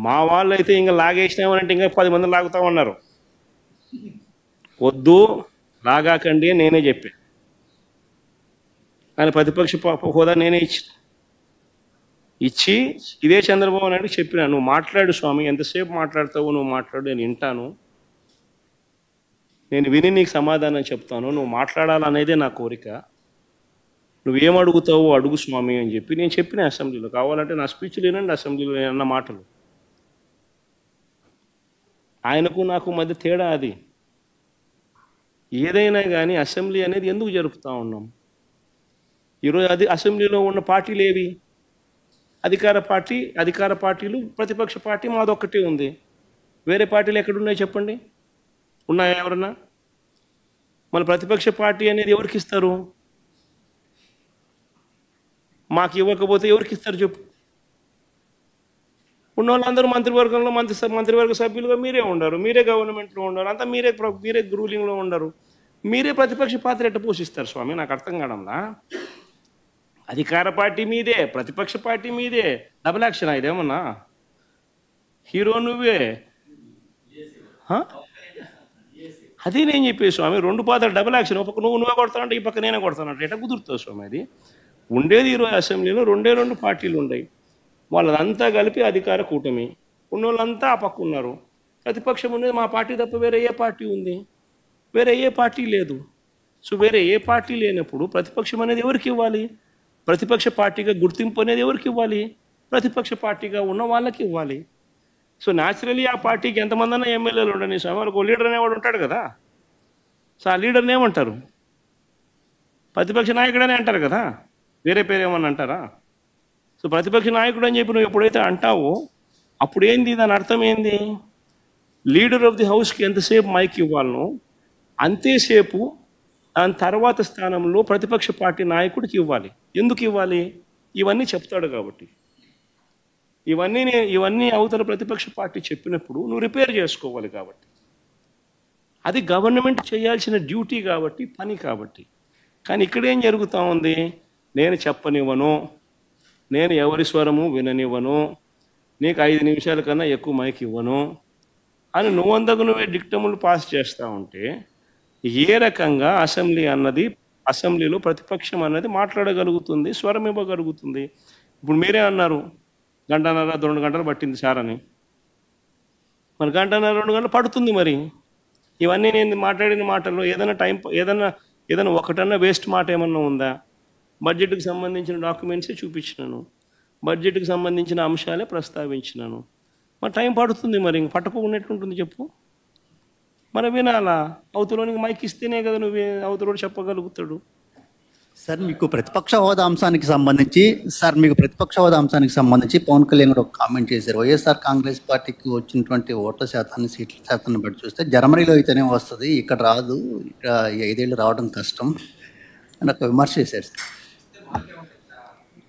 మా వాళ్ళు అయితే ఇంకా లాగేసినామనంటే ఇంకా 10 మంది లాగుతామన్నారు. వద్దు లాగాకండి అని నేనే చెప్పాను. ఆయన ప్రతిపక్ష హోదా నేనే ఇచ్చి ఇదే చంద్రబాబు నాయుడు చెప్పినా, నువ్వు మాట్లాడు స్వామి, ఎంతసేపు మాట్లాడతావు, నువ్వు మాట్లాడు, నేను వింటాను, నేను విని నీకు సమాధానం చెప్తాను, నువ్వు మాట్లాడాలనేదే నా కోరిక, నువ్వేం అడుగుతావు అడుగు స్వామి అని చెప్పి నేను చెప్పిన అసెంబ్లీలో. కావాలంటే నా స్పీచ్లు వినండి, అసెంబ్లీలో అన్న మాటలు. ఆయనకు నాకు మధ్య తేడా అది. ఏదైనా కానీ అసెంబ్లీ అనేది ఎందుకు జరుపుతూ ఉన్నాం? ఈరోజు అది అసెంబ్లీలో ఉన్న పార్టీలు ఏవి? అధికార పార్టీలు, ప్రతిపక్ష పార్టీ మాదొక్కటే ఉంది. వేరే పార్టీలు ఎక్కడున్నాయి చెప్పండి? ఉన్నాయా ఎవరన్నా? మన ప్రతిపక్ష పార్టీ అనేది ఎవరికి ఇస్తారు? మాకు ఇవ్వకపోతే ఎవరికి ఇస్తారు చెప్పు? ఉన్న వాళ్ళందరూ మంత్రివర్గంలో మంత్రివర్గ సభ్యులుగా మీరే ఉండరు, మీరే గవర్నమెంట్లో ఉండరు, అంతా మీరే రూలింగ్లో ఉండరు. మీరే ప్రతిపక్ష పాత్ర ఎట్ట పోషిస్తారు స్వామి? నాకు అర్థం కావడంలా. అధికార పార్టీ మీదే, ప్రతిపక్ష పార్టీ మీదే. డబుల్ యాక్షన్ ఇదేమన్నా? హీరో నువ్వే. అదే నేను చెప్పేది స్వామి, 2 పాత్రలు డబుల్ యాక్షన్. ఒక పక్క నువ్వే కొడతానంటే ఈ పక్క నేనే కొడతానంటే ఎట్లా కుదురుతుంది స్వామి? అది ఉండేది ఈరోజు అసెంబ్లీలో 2 పార్టీలు ఉన్నాయి. వాళ్ళంతా కలిపి అధికార కూటమి. ఉన్నోళ్ళంతా ఆ పక్క ఉన్నారు. ప్రతిపక్షం ఉన్నది మా పార్టీ తప్ప వేరే ఏ పార్టీ ఉంది? వేరే ఏ పార్టీ లేదు. సో వేరే ఏ పార్టీ లేనప్పుడు ప్రతిపక్షం అనేది ఎవరికి ఇవ్వాలి? ప్రతిపక్ష పార్టీగా గుర్తింపు అనేది ఎవరికి ఇవ్వాలి? ప్రతిపక్ష పార్టీగా ఉన్న వాళ్ళకి ఇవ్వాలి. సో న్యాచురలీ ఆ పార్టీకి ఎంతమంది అన్నా ఎమ్మెల్యేలు ఉండని స్వామి, వాళ్ళకి ఒక లీడర్ అనేవాడు ఉంటాడు కదా. సో ఆ లీడర్ని ఏమంటారు? ప్రతిపక్ష నాయకుడనే అంటారు కదా, వేరే పేరు ఏమన్నా అంటారా? సో ప్రతిపక్ష నాయకుడు అని చెప్పి నువ్వు ఎప్పుడైతే అంటావో అప్పుడు ఏంది, దాని అర్థం ఏంది? లీడర్ ఆఫ్ ది హౌస్కి ఎంతసేపు మైక్ ఇవ్వాలనో అంతేసేపు దాని తర్వాత స్థానంలో ప్రతిపక్ష పార్టీ నాయకుడికి ఇవ్వాలి. ఎందుకు ఇవ్వాలి? ఇవన్నీ చెప్తాడు కాబట్టి. ఇవన్నీ అవతల ప్రతిపక్ష పార్టీ చెప్పినప్పుడు నువ్వు రిపేర్ చేసుకోవాలి కాబట్టి. అది గవర్నమెంట్ చేయాల్సిన డ్యూటీ కాబట్టి, పని కాబట్టి. కానీ ఇక్కడేం జరుగుతూ ఉంది? నేను చెప్పనివ్వను, నేను ఎవరి స్వరము విననివ్వను, నీకు 5 నిమిషాల కన్నా ఎక్కువ మైక్ ఇవ్వను అని నువ్వంతకు నువ్వే డిక్టములు పాస్ చేస్తూ ఉంటే ఏ రకంగా అసెంబ్లీలో ప్రతిపక్షం అన్నది మాట్లాడగలుగుతుంది, స్వరం ఇవ్వగలుగుతుంది? ఇప్పుడు మీరే అన్నారు 1.5 గంటల 2 గంటలు పట్టింది సార్ అని. మరి 1.5 గంటల 2 గంటలు పడుతుంది. మరి ఇవన్నీ నేను మాట్లాడిన మాటల్లో ఏదైనా ఒకటన్నా వేస్ట్ మాట ఏమన్నా ఉందా? బడ్జెట్కి సంబంధించిన డాక్యుమెంట్సే చూపించినాను, బడ్జెట్కి సంబంధించిన అంశాలే ప్రస్తావించినాను. మరి టైం పడుతుంది. మరి ఇంక పట్టుకోకున్నట్టుంటుంది చెప్పు? మరి వినాలా? అవతలోనికి మైక్ ఇస్తేనే కదా నువ్వు అవతలోడు చెప్పగలుగుతాడు. సార్ మీకు ప్రతిపక్ష హోదా అంశానికి సంబంధించి పవన్ కళ్యాణ్ ఒక కామెంట్ చేశారు. వైఎస్ఆర్ కాంగ్రెస్ పార్టీకి వచ్చినటువంటి ఓట్ల శాతాన్ని, సీట్ల శాతాన్ని బట్టి చూస్తే జర్మనీలో అయితేనే వస్తుంది, ఇక్కడ రాదు, ఇక్కడ 5 ఏళ్ళు రావడం కష్టం అని ఒక విమర్శ చేశారు.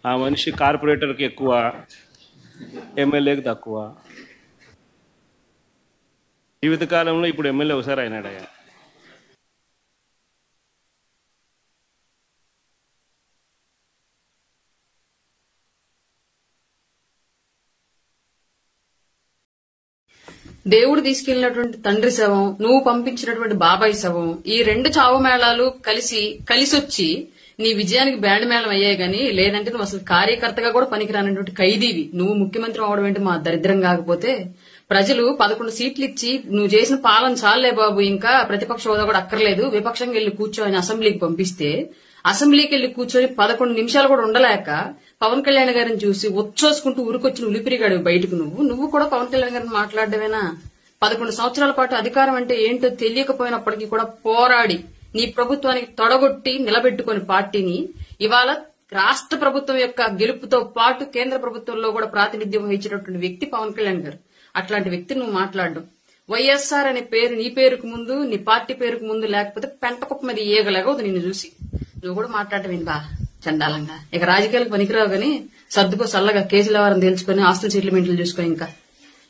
ఆ మనిషి కార్పొరేటర్కి ఎక్కువ, ఎమ్మెల్యేకి తక్కువ. జీవితకాలంలో ఇప్పుడు ఎమ్మెల్యే ఒకసారి అయినాడయ్యా. దేవుడు తీసుకెళ్లినటువంటి తండ్రి శవం, నువ్వు పంపించినటువంటి బాబాయ్ శవం, ఈ 2 చావు మేళాలు కలిసొచ్చి నీ విజయానికి బ్యాండ్ మేళం అయ్యాయి గానీ, లేదంటే నువ్వు అసలు కార్యకర్తగా కూడా పనికిరానటువంటి ఖైదీవి. నువ్వు ముఖ్యమంత్రి అవడం ఏంటి మా దరిద్రం? కాకపోతే ప్రజలు 11 సీట్లు ఇచ్చి నువ్వు చేసిన పాలన చాలే బాబు, ఇంకా ప్రతిపక్ష హోదా కూడా అక్కర్లేదు, విపక్షంగా వెళ్లి కూర్చొని అసెంబ్లీకి పంపిస్తే, అసెంబ్లీకి వెళ్లి కూర్చొని 11 నిమిషాలు కూడా ఉండలేక పవన్ కళ్యాణ్ గారిని చూసి ఉచ్చోసుకుంటూ ఉరికొచ్చిన ఉలిపిరిగాడు బయటకు. నువ్వు కూడా పవన్ కళ్యాణ్ గారిని మాట్లాడమేనా? 11 సంవత్సరాల పాటు అధికారం అంటే ఏంటో తెలియకపోయినప్పటికీ కూడా పోరాడి నీ ప్రభుత్వానికి తొడగొట్టి నిలబెట్టుకుని పార్టీని ఇవాళ రాష్ట్ర ప్రభుత్వం యొక్క గెలుపుతో పాటు కేంద్ర ప్రభుత్వంలో కూడా ప్రాతినిధ్యం వహించినటువంటి వ్యక్తి పవన్ కళ్యాణ్ గారు. అట్లాంటి వ్యక్తిని నువ్వు మాట్లాడడం, వైఎస్ఆర్ అనే పేరు నీ పేరుకు ముందు, నీ పార్టీ పేరుకు ముందు లేకపోతే పెంటకుప్ప మీద ఏగలేగదు నిన్ను చూసి. నువ్వు కూడా మాట్లాడటం బా చండాలంగా. ఇక రాజకీయాలకు పనికిరావు గానీ సర్దుకో సల్లగా కేసుల వారం తేల్చుకొని ఆస్తుల సెటిల్మెంట్లు చూసుకొని ఇంకా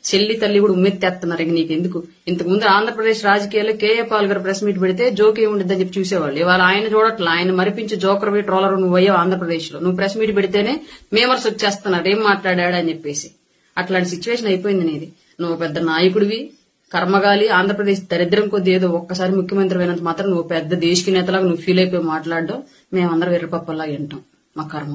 చెల్లి తల్లి కూడా ఉమ్మెత్తేస్తున్నారు. ఇక నీకు ఎందుకు? ఇంతకు ముందు ఆంధ్రప్రదేశ్ రాజకీయాల్లో కేఏ పాల్ గారు ప్రెస్ మీట్ పెడితే జోక్ ఏముండిద్దని చెప్పి చూసేవాళ్ళు. ఇవాళ ఆయన చూడట్లా, ఆయన మరిపించి జోకర్ పోయి ట్రోలర్ నువ్వు అయ్యావు ఆంధ్రప్రదేశ్ లో. నువ్వు ప్రెస్ మీట్ పెడితేనే మేమర్స్ వచ్చేస్తున్నారు ఏం మాట్లాడాడు అని చెప్పేసి. అట్లాంటి సిచ్యువేషన్ అయిపోయింది నీది. నువ్వు పెద్ద నాయకుడివి, కర్మగాలి, ఆంధ్రప్రదేశ్ దరిద్రం కొద్ది ఏదో ఒక్కసారి ముఖ్యమంత్రి అయినంత మాత్రం నువ్వు పెద్ద దేశకి నేతలాగా నువ్వు ఫీల్ అయిపోయి మాట్లాడడం మేమందరం వెర్రిపప్పల్లా వింటాం. మా కర్మ.